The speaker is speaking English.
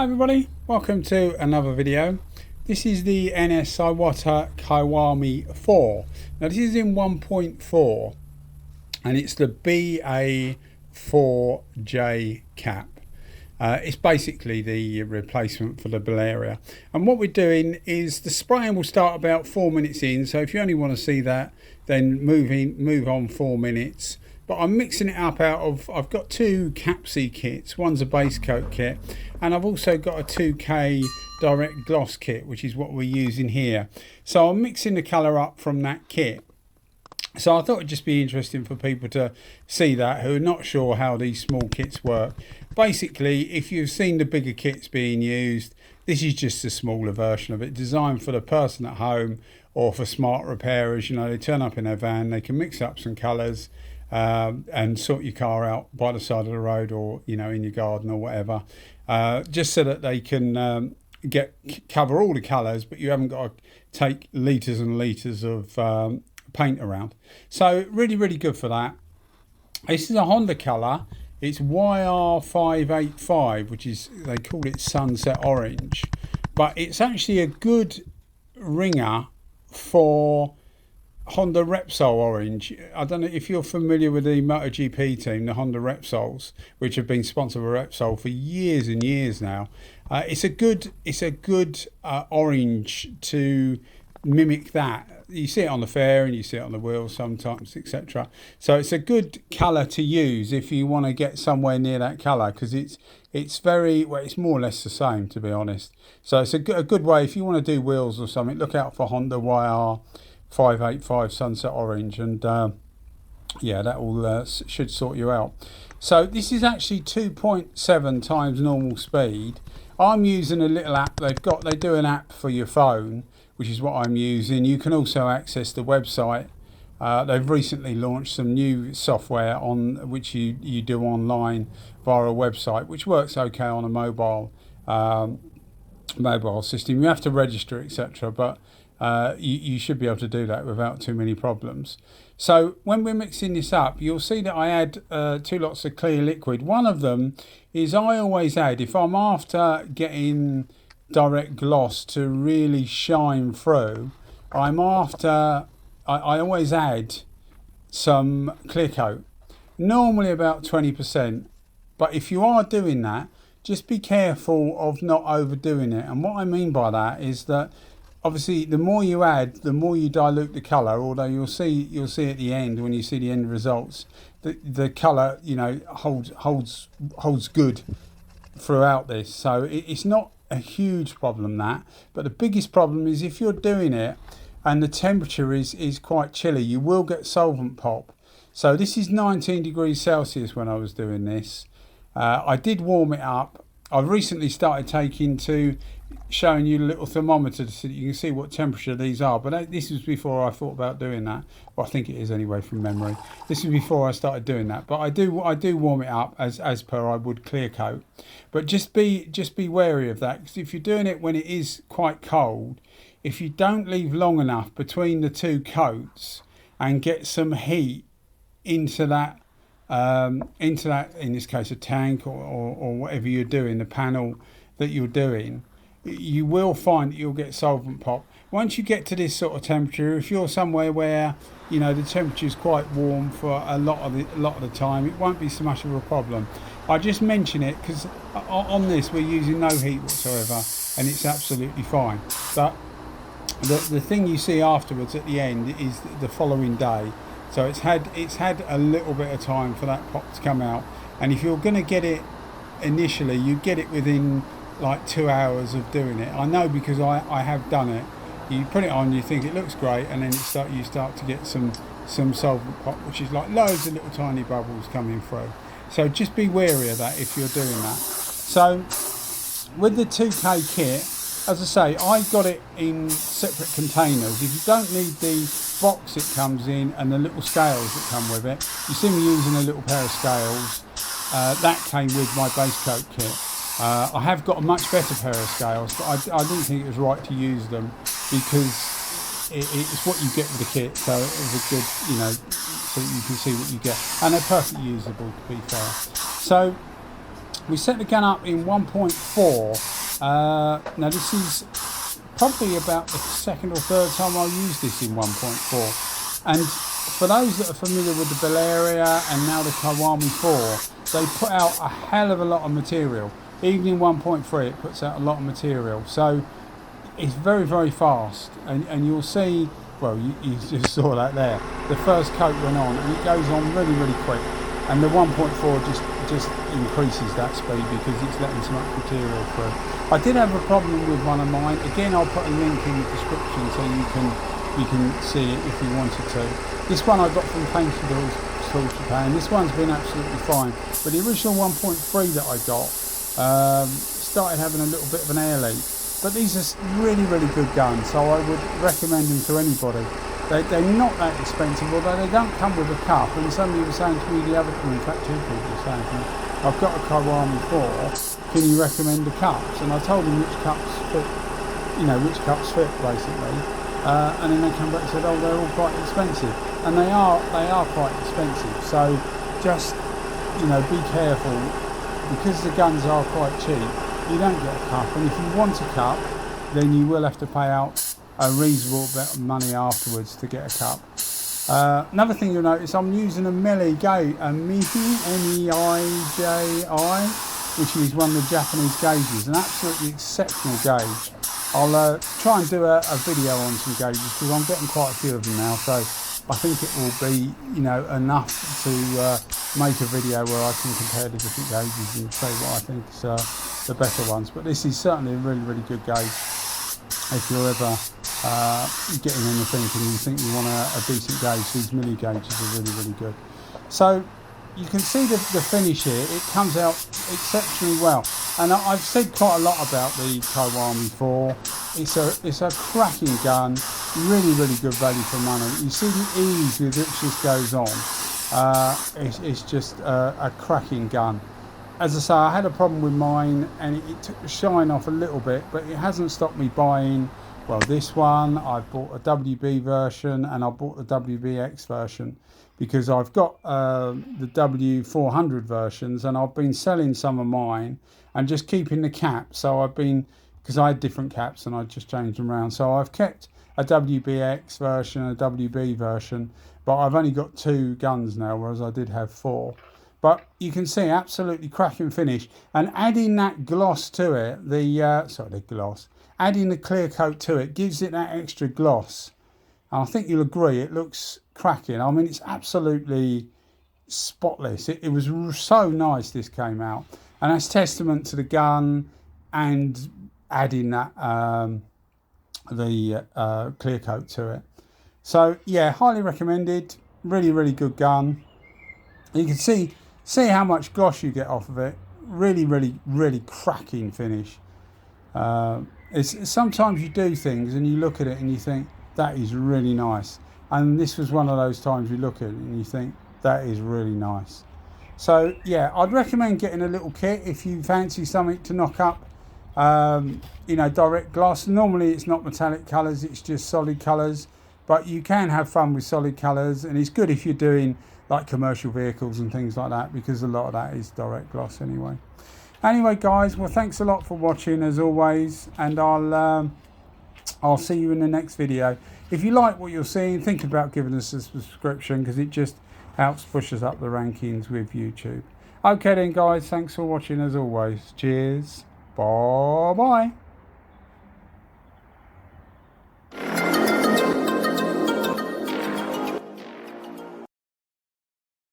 Hi everybody, welcome to another video. This is the NS Iwata Kiwami4. Now this is in 1.4 and it's the BA4J cap. It's basically the replacement for the Bellaria. And what we're doing is the spraying will start about 4 minutes in, so if you only want to see that, then move on 4 minutes. But I'm mixing it up out of, I've got two Kapci kits. One's a base coat kit, and I've also got a 2K direct gloss kit, which is what we're using here. So I'm mixing the colour up from that kit. So I thought it'd just be interesting for people to see that, who are not sure how these small kits work. Basically, if you've seen the bigger kits being used, this is just a smaller version of it, designed for the person at home or for smart repairers. You know, they turn up in their van, they can mix up some colours, and sort your car out by the side of the road, or you know, in your garden or whatever, just so that they can cover all the colours, but you haven't got to take litres and litres of paint around. So really good for that. This is a Honda colour. It's YR585, which is, they call it sunset orange, but it's actually a good ringer for Honda Repsol orange. I don't know if you're familiar with the MotoGP team, the Honda Repsols, which have been sponsored by Repsol for years and years now. It's a good orange to mimic that. You see it on the fair and you see it on the wheels sometimes, etc. So it's a good colour to use if you want to get somewhere near that colour, because it's very, well, it's more or less the same, to be honest. So it's a good way if you want to do wheels or something. Look out for Honda YR585 sunset orange, and yeah, that will should sort you out. So this is actually 2.7 times normal speed. I'm using a little app they do an app for your phone, which is what I'm using. You can also access the website. They've recently launched some new software on which you do online via a website, which works okay on a mobile system. You have to register, etc., but you should be able to do that without too many problems. So when we're mixing this up, you'll see that I add 2 lots of clear liquid. One of them is, I always add, if I'm after getting direct gloss to really shine through, I always add some clear coat, normally about 20%. But if you are doing that, just be careful of not overdoing it. And what I mean by that is that obviously the more you add, the more you dilute the colour. Although you'll see at the end, when you see the end results, the colour, you know, holds good throughout this. So it's not a huge problem, that, but the biggest problem is if you're doing it and the temperature is quite chilly, you will get solvent pop. So this is 19 degrees Celsius when I was doing this. I did warm it up. I've recently started showing you a little thermometer so that you can see what temperature these are, but this was before I thought about doing that. Well, I think it is anyway from memory. This is before I started doing that, but I do warm it up as per I would clear coat. But just be wary of that, because if you're doing it when it is quite cold, if you don't leave long enough between the two coats and get some heat into that, in this case a tank or whatever you're doing, the panel that you're doing, you will find that you'll get solvent pop. Once you get to this sort of temperature, if you're somewhere where, you know, the temperature is quite warm for a lot of the time, it won't be so much of a problem. I just mention it because on this we're using no heat whatsoever, and it's absolutely fine. But the thing you see afterwards at the end is the following day. So it's had a little bit of time for that pop to come out, and if you're going to get it initially, you get it within like 2 hours of doing it. I know, because I have done it. You put it on, you think it looks great, and then you start to get some solvent pop, which is like loads of little tiny bubbles coming through. So just be wary of that if you're doing that. So with the 2K kit, as I say, I got it in separate containers. If you don't need the box it comes in and the little scales that come with it, you see me using a little pair of scales. That came with my base coat kit. I have got a much better pair of scales, but I didn't think it was right to use them, because it's what you get with the kit. So it was a good, you know, so that you can see what you get, and they're perfectly usable, to be fair. So We set the gun up in 1.4. Now this is probably about the second or third time I'll use this in 1.4. And for those that are familiar with the Bellaria and now the Kiwami4, they put out a hell of a lot of material. Even in 1.3 it puts out a lot of material. So it's very, very fast. And you'll see, well, you just saw that there. The first coat went on and it goes on really, really quick. And the 1.4 just increases that speed because it's letting so much material through. I did have a problem with one of mine. Again, I'll put a link in the description so you can see it if you wanted to. This one I got from Painting Tools Japan. This one's been absolutely fine. But the original 1.3 that I got started having a little bit of an air leak. But these are really, really good guns, so I would recommend them to anybody. They're not that expensive, although they don't come with a cup. And somebody was saying to me the other time, in fact two people were saying to me, I've got a Kiwami4, can you recommend the cups? And I told them which cups fit, which cups fit basically. And then they come back and said, oh, they're all quite expensive. And they are quite expensive. So just, be careful, because the guns are quite cheap, you don't get a cup. And if you want a cup, then you will have to pay out a reasonable bit of money afterwards to get a cup. Another thing you'll notice, I'm using a Meiji gauge, a Meiji, M-E-I-J-I, which is one of the Japanese gauges, an absolutely exceptional gauge. I'll try and do a video on some gauges because I'm getting quite a few of them now, so I think it will be, enough to make a video where I can compare the different gauges and say what I think is the better ones. But this is certainly a really, really good gauge. If you're ever getting anything and you think you want a decent gauge, these mini gauges are really, really good. So you can see the finish here. It comes out exceptionally well. And I've said quite a lot about the Kiwami4. It's a cracking gun, really, really good value for money. You see the ease with which this goes on. It's just a cracking gun. As I say, I had a problem with mine and it took the shine off a little bit, but it hasn't stopped me buying, well, this one. I've bought a WB version and I bought the WBX version because I've got the W400 versions and I've been selling some of mine and just keeping the cap. So because I had different caps and I just changed them around. So I've kept a WBX version, a WB version, but I've only got 2 guns now, whereas I did have 4. But you can see absolutely cracking finish, and adding that gloss to it, adding the clear coat to it gives it that extra gloss. And I think you'll agree, it looks cracking. I mean, it's absolutely spotless. It was so nice this came out, and that's testament to the gun and adding that clear coat to it. So yeah, highly recommended. Really, really good gun. You can see how much gloss you get off of it. Really, really, really cracking finish. It's sometimes you do things and you look at it and you think that is really nice, and this was one of those times you look at it and you think that is really nice. So yeah, I'd recommend getting a little kit if you fancy something to knock up direct gloss. Normally it's not metallic colours, it's just solid colours, but you can have fun with solid colours, and it's good if you're doing like commercial vehicles and things like that, because a lot of that is direct gloss anyway. Anyway guys, well, thanks a lot for watching as always, and I'll see you in the next video. If you like what you're seeing, think about giving us a subscription because it just helps push us up the rankings with YouTube. Okay then guys, thanks for watching as always. Cheers. Bye bye.